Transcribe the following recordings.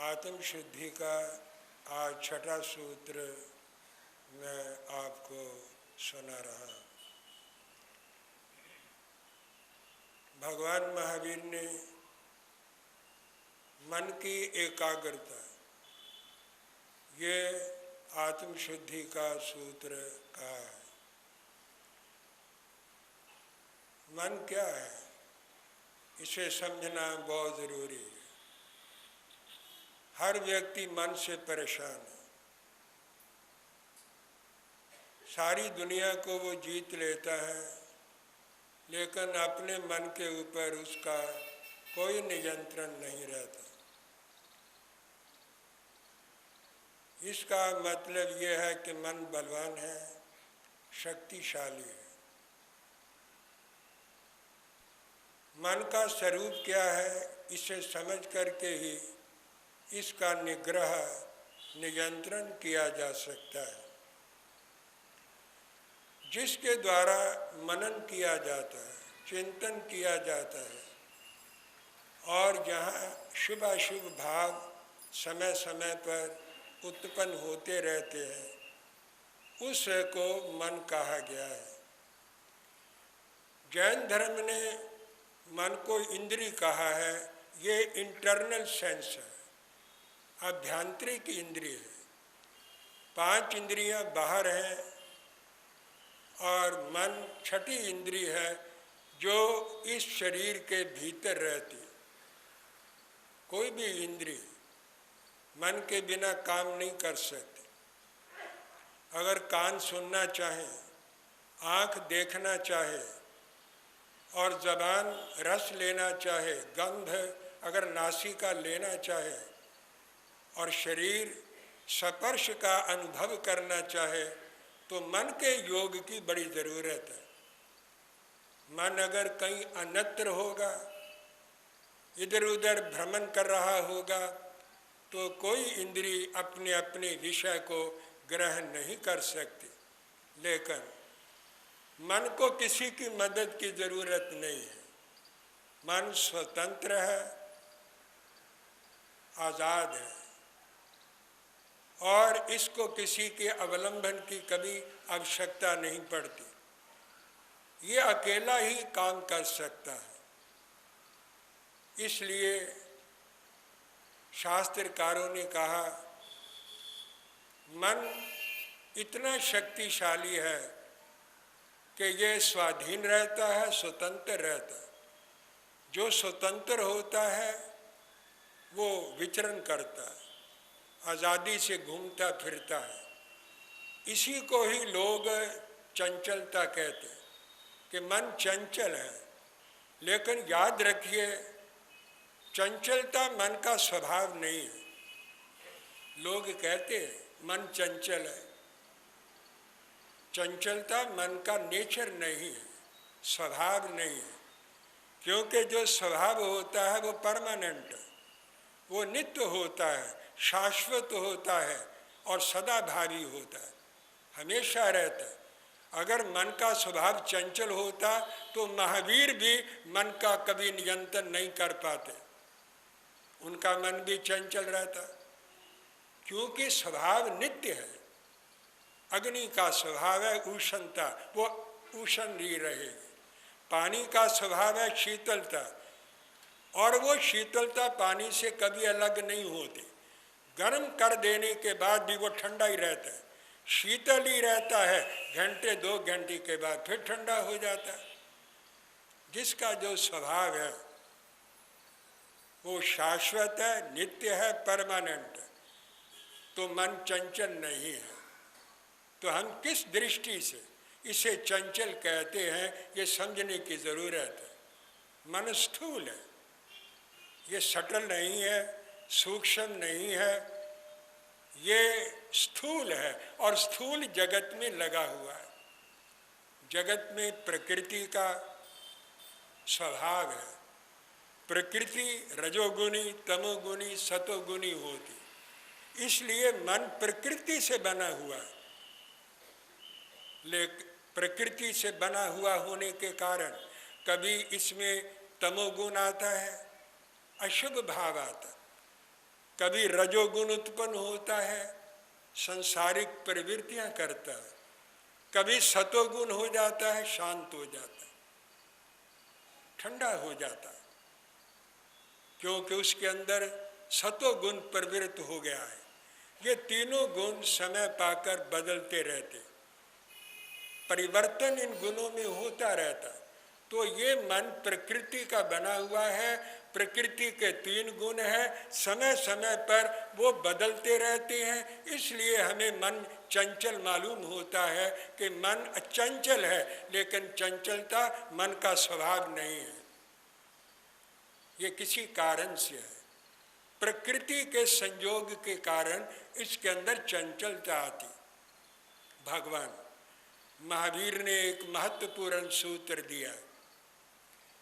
आत्म शुद्धि का आज छठा सूत्र मैं आपको सुना रहा हूँ। भगवान महावीर ने मन की एकाग्रता ये आत्म शुद्धि का सूत्र कहा है। मन क्या है इसे समझना बहुत ज़रूरी है। हर व्यक्ति मन से परेशान है। सारी दुनिया को वो जीत लेता है, लेकिन अपने मन के ऊपर उसका कोई नियंत्रण नहीं रहता। इसका मतलब ये है कि मन बलवान है, शक्तिशाली है। मन का स्वरूप क्या है इसे समझ करके ही इसका निग्रह नियंत्रण किया जा सकता है। जिसके द्वारा मनन किया जाता है, चिंतन किया जाता है और जहाँ शुभ अशुभ भाव समय समय पर उत्पन्न होते रहते हैं, उस को मन कहा गया है। जैन धर्म ने मन को इंद्रिय कहा है। ये इंटरनल सेंस है, आभ्यंतरिक इंद्रिय है। 5 इंद्रियां बाहर हैं और मन छठी इंद्रिय है जो इस शरीर के भीतर रहती है। कोई भी इंद्रिय मन के बिना काम नहीं कर सकती। अगर कान सुनना चाहे, आँख देखना चाहे और ज़बान रस लेना चाहे, गंध अगर नासिका लेना चाहे और शरीर स्पर्श का अनुभव करना चाहे, तो मन के योग की बड़ी ज़रूरत है। मन अगर कहीं अन्यत्र होगा, इधर उधर भ्रमण कर रहा होगा, तो कोई इंद्रिय अपने अपने विषय को ग्रहण नहीं कर सकती। लेकिन मन को किसी की मदद की ज़रूरत नहीं है। मन स्वतंत्र है, आज़ाद है और इसको किसी के अवलंबन की कभी आवश्यकता नहीं पड़ती। ये अकेला ही काम कर सकता है। इसलिए शास्त्रकारों ने कहा मन इतना शक्तिशाली है कि ये स्वाधीन रहता है, स्वतंत्र रहता है। जो स्वतंत्र होता है वो विचरण करता है, आज़ादी से घूमता फिरता है। इसी को ही लोग चंचलता कहते हैं कि मन चंचल है। लेकिन याद रखिए, चंचलता मन का स्वभाव नहीं है। लोग कहते हैं मन चंचल है। चंचलता मन का नेचर नहीं है, स्वभाव नहीं है। क्योंकि जो स्वभाव होता है वो परमानेंट है, वो नित्य होता है, शाश्वत होता है और सदाभावी होता है, हमेशा रहता है। अगर मन का स्वभाव चंचल होता तो महावीर भी मन का कभी नियंत्रण नहीं कर पाते। उनका मन भी चंचल रहता, क्योंकि स्वभाव नित्य है। अग्नि का स्वभाव है उष्णता, वो उष्ण ही रहेगी। पानी का स्वभाव है शीतलता और वो शीतलता पानी से कभी अलग नहीं होती। गर्म कर देने के बाद भी वो ठंडा ही रहता है, शीतल ही रहता है। घंटे 2 घंटे के बाद फिर ठंडा हो जाता है। जिसका जो स्वभाव है वो शाश्वत है, नित्य है, परमानेंट है। तो मन चंचल नहीं है। तो हम किस दृष्टि से इसे चंचल कहते हैं, ये समझने की ज़रूरत है। मन स्थूल है, ये सटल नहीं है, सूक्ष्म नहीं है, ये स्थूल है और स्थूल जगत में लगा हुआ है। जगत में प्रकृति का स्वभाव है। प्रकृति रजोगुणी, तमोगुणी, सतोगुणी होती, इसलिए मन प्रकृति से बना हुआ है। लेकिन प्रकृति से बना हुआ होने के कारण कभी इसमें तमोगुण आता है, अशुभ भाव आता, कभी रजोगुण उत्पन्न होता है, संसारिक प्रवृत्तियां करता है, कभी सतोगुण हो जाता है, शांत हो जाता है, ठंडा हो जाता है, क्योंकि उसके अंदर सतोगुण प्रवृत्त हो गया है। ये तीनों गुण समय पाकर बदलते रहते, परिवर्तन इन गुणों में होता रहता। तो ये मन प्रकृति का बना हुआ है, प्रकृति के तीन गुण हैं, समय समय पर वो बदलते रहते हैं। इसलिए हमें मन चंचल मालूम होता है कि मन अचंचल है, लेकिन चंचलता मन का स्वभाव नहीं है, ये किसी कारण से है, प्रकृति के संयोग के कारण इसके अंदर चंचलता आती। भगवान महावीर ने एक महत्वपूर्ण सूत्र दिया।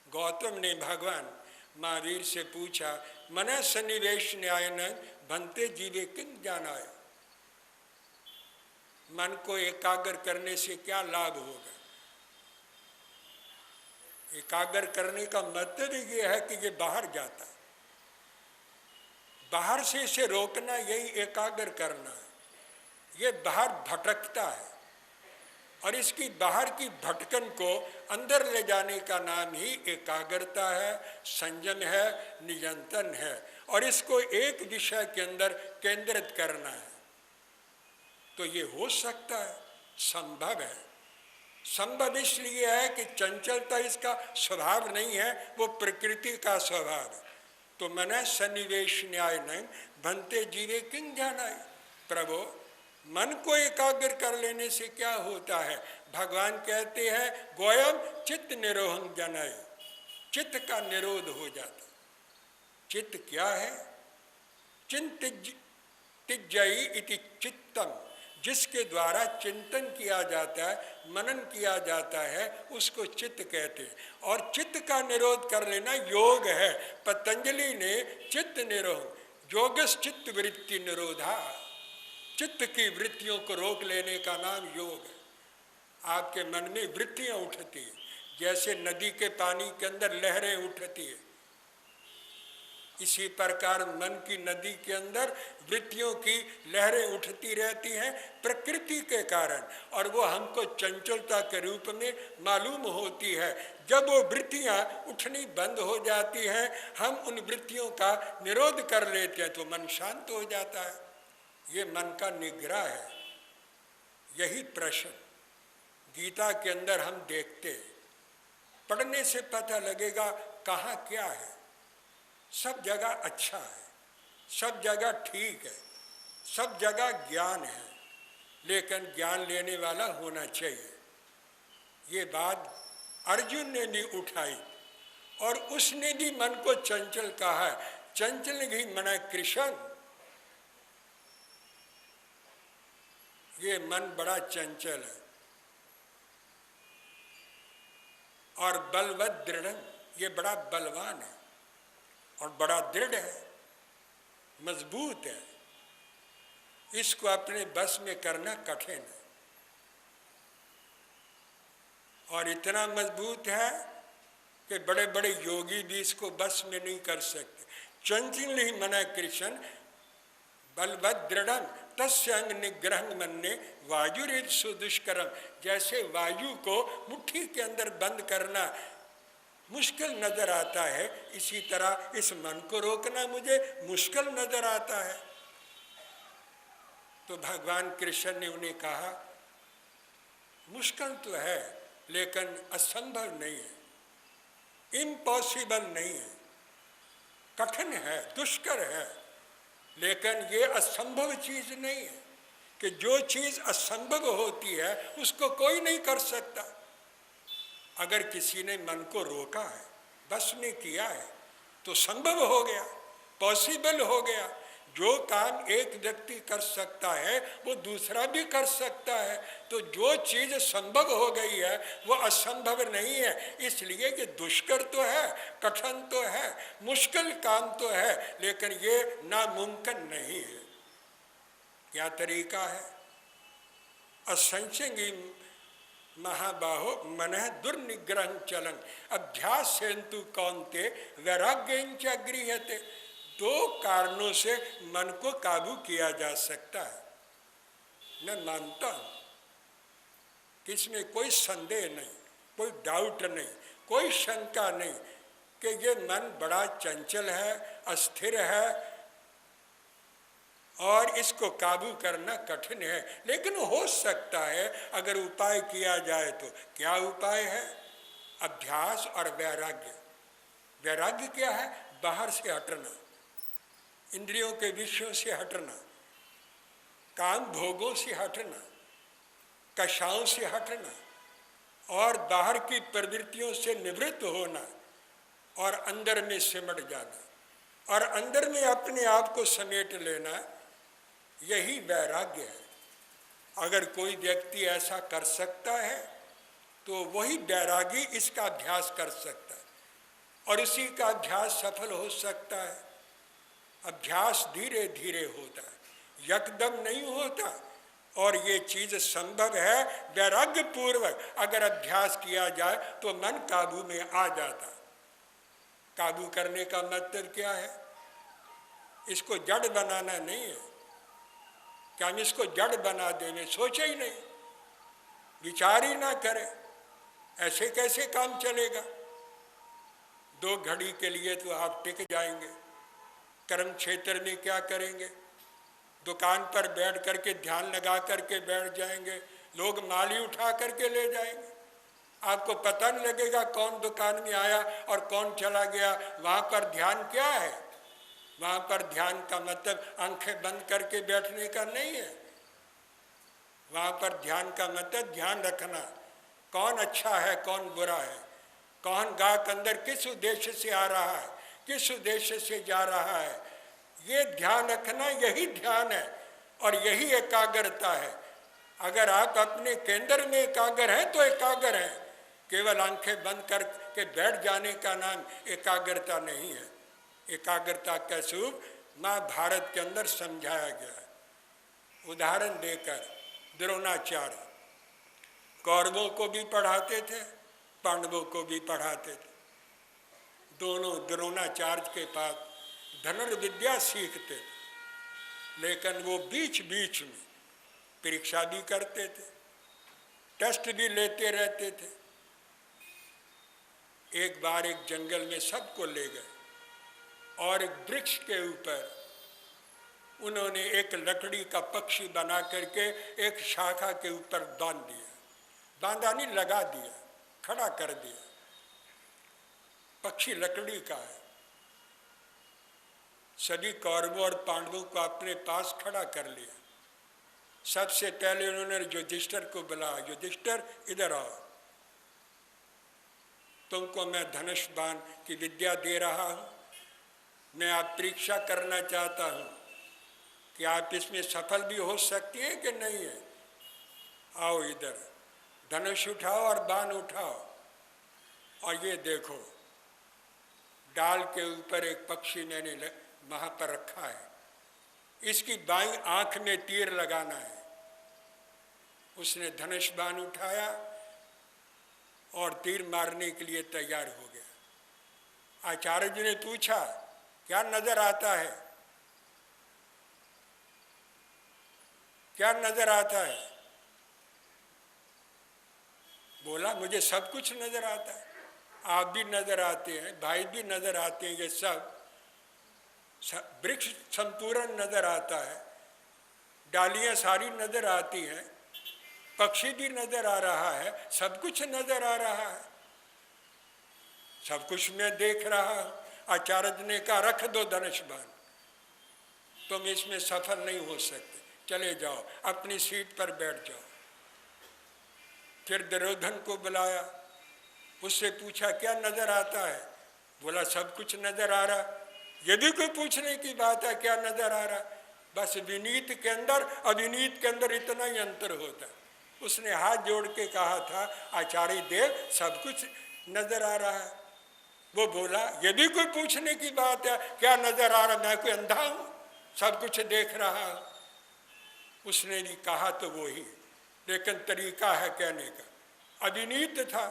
गौतम ने भगवान महावीर से पूछा, मन सन्निवेश न्याय न बनते जीवे किन जानाय, मन को एकाग्र करने से क्या लाभ होगा? एकाग्र करने का मतलब ये है कि ये बाहर जाता है, बाहर से इसे रोकना, यही एकाग्र करना है। ये बाहर भटकता है और इसकी बाहर की भटकन को अंदर ले जाने का नाम ही एकाग्रता है, संयम है, नियंत्रण है, और इसको एक विषय के अंदर केंद्रित करना है। तो ये हो सकता है, संभव है। संभव इसलिए है कि चंचलता इसका स्वभाव नहीं है, वो प्रकृति का स्वभाव है। तो मन सन्निवेश न्याय नहीं बनते जीवे किंग जानाय। प्रभु, मन को एकाग्र कर लेने से क्या होता है? भगवान कहते हैं, गोयम चित्त निरोहं जनाय, चित्त का निरोध हो जाता। चित्त क्या है? चिंतिज्जयी इति चित्तम, जिसके द्वारा चिंतन किया जाता है, मनन किया जाता है, उसको चित्त कहते हैं। और चित्त का निरोध कर लेना योग है। पतंजलि ने चित्त निरोध, योगश्चित्त वृत्ति निरोधा, चित्त की वृत्तियों को रोक लेने का नाम योग है। आपके मन में वृत्तियां उठती है, जैसे नदी के पानी के अंदर लहरें उठती है, इसी प्रकार मन की नदी के अंदर वृत्तियों की लहरें उठती रहती हैं प्रकृति के कारण, और वो हमको चंचलता के रूप में मालूम होती है। जब वो वृत्तियां उठनी बंद हो जाती हैं, हम उन वृत्तियों का निरोध कर लेते हैं, तो मन शांत हो जाता है। ये मन का निग्रह है। यही प्रश्न गीता के अंदर हम देखते, पढ़ने से पता लगेगा कहाँ क्या है। सब जगह अच्छा है, सब जगह ठीक है, सब जगह ज्ञान है, लेकिन ज्ञान लेने वाला होना चाहिए। ये बात अर्जुन ने भी उठाई और उसने भी मन को चंचल कहा है। चंचल भी मना कृष्ण, ये मन बड़ा चंचल है और बलवत दृढ़, ये बड़ा बलवान है और बड़ा दृढ़ है, मजबूत है। इसको अपने बस में करना कठिन है, और इतना मजबूत है कि बड़े बड़े योगी भी इसको बस में नहीं कर सकते। चंचल ही मना कृष्ण बलवत दृढ़ तस्य अंग निग्रह मन्ने वायुरेव सुदुष्करम। जैसे वायु को मुट्ठी के अंदर बंद करना मुश्किल नजर आता है, इसी तरह इस मन को रोकना मुझे मुश्किल नजर आता है। तो भगवान कृष्ण ने उन्हें कहा, मुश्किल तो है लेकिन असंभव नहीं है, इम्पॉसिबल नहीं है, कठिन है, दुष्कर है, लेकिन ये असंभव चीज नहीं है कि जो चीज असंभव होती है उसको कोई नहीं कर सकता। अगर किसी ने मन को रोका है, बस में किया है, तो संभव हो गया, पॉसिबल हो गया। जो काम एक व्यक्ति कर सकता है वो दूसरा भी कर सकता है। तो जो चीज संभव हो गई है वो असंभव नहीं है। इसलिए कि दुष्कर तो है, कठिन तो है, मुश्किल काम तो है, लेकिन ये नामुमकिन नहीं है। क्या तरीका है? असंशयी महाबाहो मन दुर्निग्रह चलन अभ्यास सेन्तु कौन्ते वैराग्यञ्च गृह्यते। दो कारणों से मन को काबू किया जा सकता है। मैं मानता हूं कि इसमें कोई संदेह नहीं, कोई डाउट नहीं, कोई शंका नहीं कि ये मन बड़ा चंचल है, अस्थिर है और इसको काबू करना कठिन है, लेकिन हो सकता है अगर उपाय किया जाए तो। क्या उपाय है? अभ्यास और वैराग्य। वैराग्य क्या है? बाहर से हटना, इंद्रियों के विषयों से हटना, काम भोगों से हटना, कषायों से हटना और बाहर की प्रवृत्तियों से निवृत्त होना और अंदर में सिमट जाना और अंदर में अपने आप को समेट लेना, यही वैराग्य है। अगर कोई व्यक्ति ऐसा कर सकता है तो वही वैरागी इसका अभ्यास कर सकता है और इसी का अभ्यास सफल हो सकता है। अभ्यास धीरे धीरे होता है, यकदम नहीं होता और ये चीज संभव है वैराग्य पूर्वक अगर अभ्यास किया जाए तो मन काबू में आ जाता। काबू करने का मतलब क्या है? इसको जड़ बनाना नहीं है कि हम इसको जड़ बना देंगे, सोचे ही नहीं, विचार ही ना करें, ऐसे कैसे काम चलेगा? 2 घड़ी के लिए तो आप टिक जाएंगे, कर्म क्षेत्र में क्या करेंगे? दुकान पर बैठ करके ध्यान लगा करके बैठ जाएंगे, लोग माली उठा करके ले जाएंगे, आपको पता नहीं लगेगा कौन दुकान में आया और कौन चला गया। वहाँ पर ध्यान क्या है? वहाँ पर ध्यान का मतलब आंखें बंद करके बैठने का नहीं है। वहाँ पर ध्यान का मतलब ध्यान रखना, कौन अच्छा है कौन बुरा है, कौन गाहक अंदर किस उद्देश्य से आ रहा है, किस उद्देश्य से जा रहा है, ये ध्यान रखना, यही ध्यान है और यही एकाग्रता है। अगर आप अपने केंद्र में एकाग्र हैं तो एकाग्र हैं, केवल आंखें बंद करके बैठ जाने का नाम एकाग्रता नहीं है। एकाग्रता का स्वरूप महाभारत के अंदर समझाया गया है। उदाहरण देकर द्रोणाचार्य कौरवों को भी पढ़ाते थे, पांडवों को भी पढ़ाते थे। दोनों द्रोणाचार्य के पास धनुर्विद्या सीखते थे, लेकिन वो बीच बीच में परीक्षा भी करते थे, टेस्ट भी लेते रहते थे। एक बार एक जंगल में सबको ले गए और एक वृक्ष के ऊपर उन्होंने एक लकड़ी का पक्षी बना करके एक शाखा के ऊपर बांध दिया, बांधा नहीं लगा दिया, खड़ा कर दिया। पक्षी लकड़ी का है। सभी कौरवों और पांडवों को अपने पास खड़ा कर लिया। सबसे पहले उन्होंने युधिष्ठिर को बुलाया, युधिष्ठिर इधर आओ, तुमको मैं धनुष बाण की विद्या दे रहा हूं, मैं आप परीक्षा करना चाहता हूं कि आप इसमें सफल भी हो सकती हैं कि नहीं है। आओ इधर, धनुष उठाओ और बाण उठाओ और ये देखो डाल के ऊपर एक पक्षी मैंने वहां पर रखा है, इसकी बाईं आंख में तीर लगाना है। उसने धनुष बाण उठाया और तीर मारने के लिए तैयार हो गया। आचार्य जी ने पूछा क्या नजर आता है, क्या नजर आता है? बोला मुझे सब कुछ नजर आता है, आप भी नजर आते हैं, भाई भी नजर आते हैं, ये सब वृक्ष संपूर्ण नजर आता है, डालियां सारी नजर आती हैं, पक्षी भी नजर आ रहा है, सब कुछ नजर आ रहा है, सब कुछ मैं देख रहा हूं। आचार्य ने कहा रख दो धनुष बाण, तुम इसमें सफल नहीं हो सकते, चले जाओ अपनी सीट पर बैठ जाओ। फिर दुर्योधन को बुलाया, उससे पूछा क्या नजर आता है? बोला सब कुछ नजर आ रहा। यदि कोई पूछने की बात है क्या नजर आ रहा, बस विनीत के अंदर अविनीत के अंदर इतना ही अंतर होता। उसने हाथ जोड़ के कहा था आचार्य देव सब कुछ नजर आ रहा है। वो बोला यदि कोई पूछने की बात है क्या नजर आ रहा, मैं कोई अंधा हूं, सब कुछ देख रहा हूं। उसने नहीं कहा तो वो ही, लेकिन तरीका है कहने का, अविनीत था।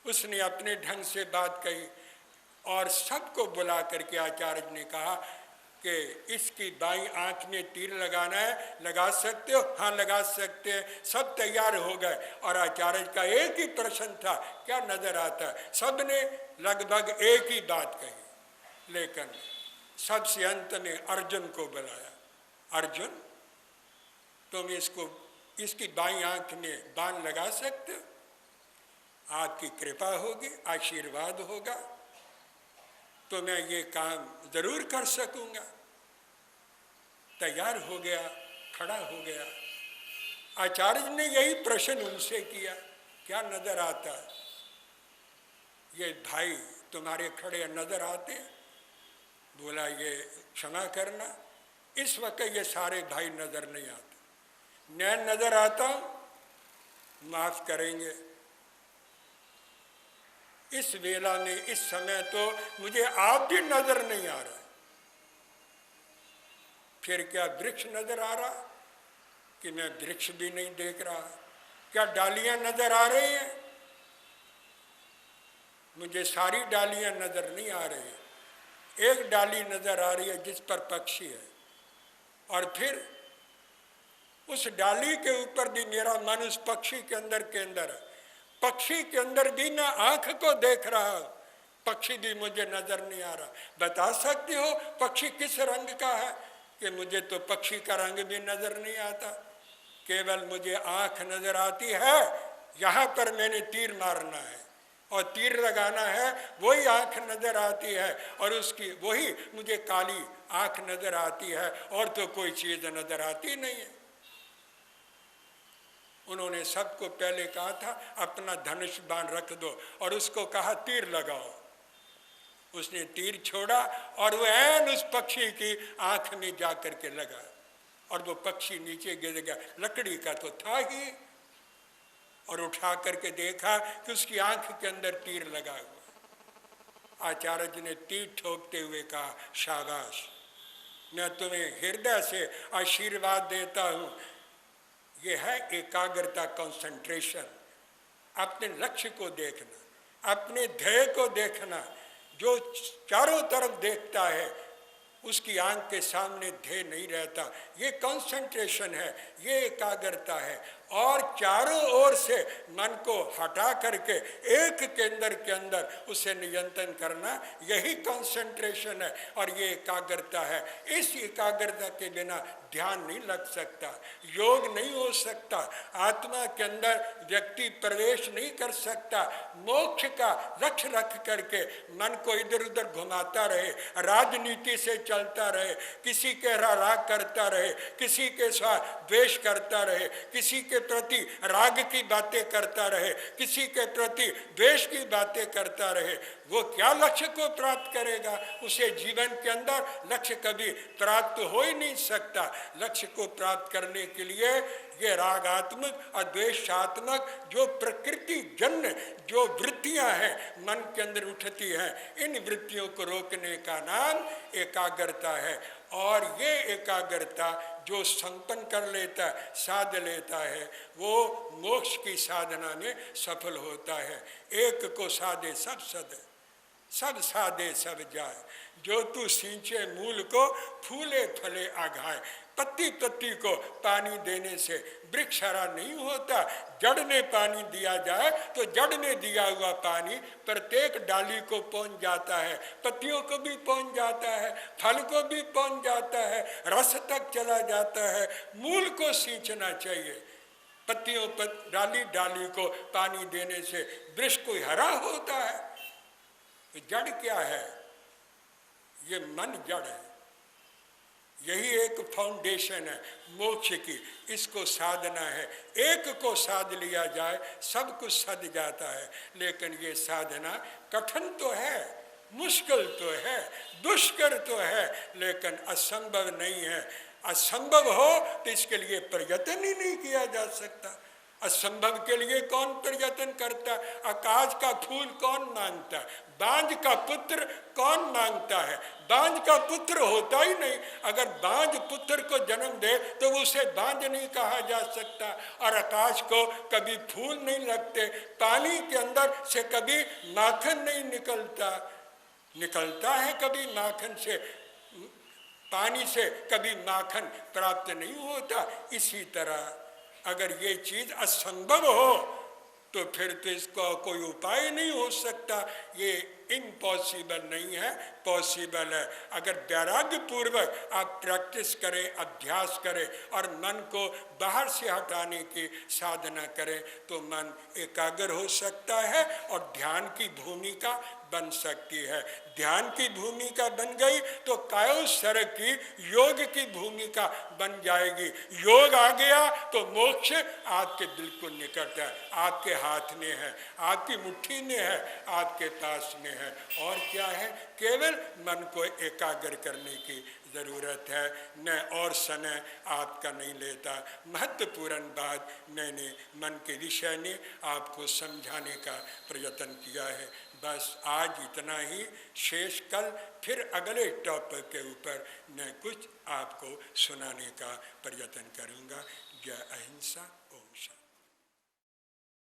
उसने अपने ढंग से बात कही। और सबको बुला करके आचार्य ने कहा कि इसकी बाईं आंख में तीर लगाना है, लगा सकते हो? हाँ लगा सकते हैं। सब तैयार हो गए और आचार्य का एक ही प्रश्न था, क्या नजर आता है? सब ने लगभग एक ही बात कही, लेकिन सबसे अंत में अर्जुन को बुलाया। अर्जुन, तुम इसकी बाईं आंख में बाण लगा सकते हो? आपकी कृपा होगी, आशीर्वाद होगा तो मैं ये काम जरूर कर सकूंगा। तैयार हो गया, खड़ा हो गया। आचार्य ने यही प्रश्न उनसे किया, क्या नजर आता है? ये भाई तुम्हारे खड़े नजर आते? बोला ये क्षमा करना, इस वक्त ये सारे भाई नजर नहीं आते। मैं नजर आता हूं, माफ करेंगे। इस वेला में, इस समय तो मुझे आप भी नजर नहीं आ रहा। फिर क्या वृक्ष नजर आ रहा कि मैं वृक्ष भी नहीं देख रहा? क्या डालियां नजर आ रही हैं? मुझे सारी डालियां नजर नहीं आ रही। एक डाली नजर आ रही है जिस पर पक्षी है, और फिर उस डाली के ऊपर भी मेरा मन उस पक्षी के अंदर है। पक्षी के अंदर भी मैं आंख को देख रहा हूं, पक्षी भी मुझे नजर नहीं आ रहा। बता सकते हो पक्षी किस रंग का है? कि मुझे तो पक्षी का रंग भी नजर नहीं आता, केवल मुझे आंख नजर आती है। यहाँ पर मैंने तीर मारना है और तीर लगाना है, वही आंख नजर आती है, और उसकी वही मुझे काली आंख नजर आती है, और तो कोई चीज नजर आती नहीं है। उन्होंने सबको पहले कहा था अपना धनुष बाण रख दो, और उसको कहा तीर लगाओ। उसने तीर छोड़ा और वो ऐन उस पक्षी की आंख में जाकर के लगा, और वो पक्षी नीचे गिर गया। लकड़ी का तो था ही, और उठा करके देखा कि उसकी आंख के अंदर तीर लगा हुआ। आचार्य जी ने तीर ठोकते हुए कहा, शाबाश, मैं तुम्हें हृदय से आशीर्वाद देता हूं। यह है एकाग्रता, कंसंट्रेशन, अपने लक्ष्य को देखना, अपने ध्येय को देखना। जो चारों तरफ देखता है उसकी आंख के सामने ध्येय नहीं रहता। ये कंसंट्रेशन है, ये एकाग्रता है। और चारों ओर से मन को हटा करके एक केंद्र के अंदर उसे नियंत्रण करना, यही कंसंट्रेशन है और ये एकाग्रता है। इस एकाग्रता के बिना ध्यान नहीं लग सकता, योग नहीं हो सकता, आत्मा के अंदर व्यक्ति प्रवेश नहीं कर सकता। मोक्ष का लक्ष्य रख करके मन को इधर उधर घुमाता रहे, राजनीति से चलता रहे, किसी के राग करता रहे, किसी के साथ द्वेष करता रहे, किसी के प्रति राग की बातें करता रहे, किसी के प्रति द्वेष की बातें करता रहे, वो क्या लक्ष्य को प्राप्त करेगा? उसे जीवन के अंदर लक्ष्य कभी प्राप्त हो ही नहीं सकता। लक्ष्य को प्राप्त करने के लिए ये रागात्मक और द्वेषात्मक जो प्रकृति जन्य जो वृत्तियां हैं मन के अंदर उठती हैं, इन वृत्तियों को रोकने का नाम एकाग्रता है। और ये एकाग्रता जो संपन्न कर लेता है, साध लेता है, वो मोक्ष की साधना में सफल होता है। एक को साधे सब सद, सब साधे सब जाए। जो तू सींचे मूल को, फूले फले आघाए। पत्ती पत्ती को पानी देने से वृक्ष हरा नहीं होता। जड़ में पानी दिया जाए तो जड़ में दिया हुआ पानी प्रत्येक डाली को पहुंच जाता है, पत्तियों को भी पहुंच जाता है, फल को भी पहुंच जाता है, रस तक चला जाता है। मूल को सींचना चाहिए। पत्तियों पर डाली डाली को पानी देने से वृक्ष कोई हरा होता है। तो जड़ क्या है? ये मन जड़ है। यही एक फाउंडेशन है मोक्ष की, इसको साधना है। एक को साध लिया जाए सब कुछ सध जाता है। लेकिन ये साधना कठिन तो है, मुश्किल तो है, दुष्कर तो है, लेकिन असंभव नहीं है। असंभव हो तो इसके लिए प्रयत्न ही नहीं किया जा सकता। असंभव के लिए कौन प्रयत्न करता? आकाश का फूल कौन मांगता? बांझ का पुत्र कौन मांगता है? बांझ का पुत्र होता ही नहीं। अगर बांझ पुत्र को जन्म दे तो उसे बांझ नहीं कहा जा सकता। और आकाश को कभी फूल नहीं लगते, पानी के अंदर से कभी माखन नहीं निकलता। निकलता है कभी माखन से, पानी से कभी माखन प्राप्त नहीं होता। इसी तरह अगर ये चीज़ असंभव हो तो फिर तो इसका कोई उपाय नहीं हो सकता। ये इम्पॉसिबल नहीं है, पॉसिबल है। अगर वैराग्य पूर्वक आप प्रैक्टिस करें, अभ्यास करें और मन को बाहर से हटाने की साधना करें तो मन एकाग्र हो सकता है और ध्यान की भूमिका बन सकती है। ध्यान की भूमिका बन गई तो कायोत्सर्ग की योग की भूमिका बन जाएगी। योग आ गया तो मोक्ष आपके बिल्कुल निकट है, आपके हाथ में है, आपकी मुट्ठी में है, आपके पास में है। और क्या है? केवल मन को एकाग्र करने की ज़रूरत है। मैं और समय आपका नहीं लेता। महत्वपूर्ण बात मैंने मन के विषय में आपको समझाने का प्रयत्न किया है। बस आज इतना ही। शेष कल फिर अगले टॉपिक के ऊपर मैं कुछ आपको सुनाने का प्रयत्न करूँगा। जय अहिंसा। ओम शांति।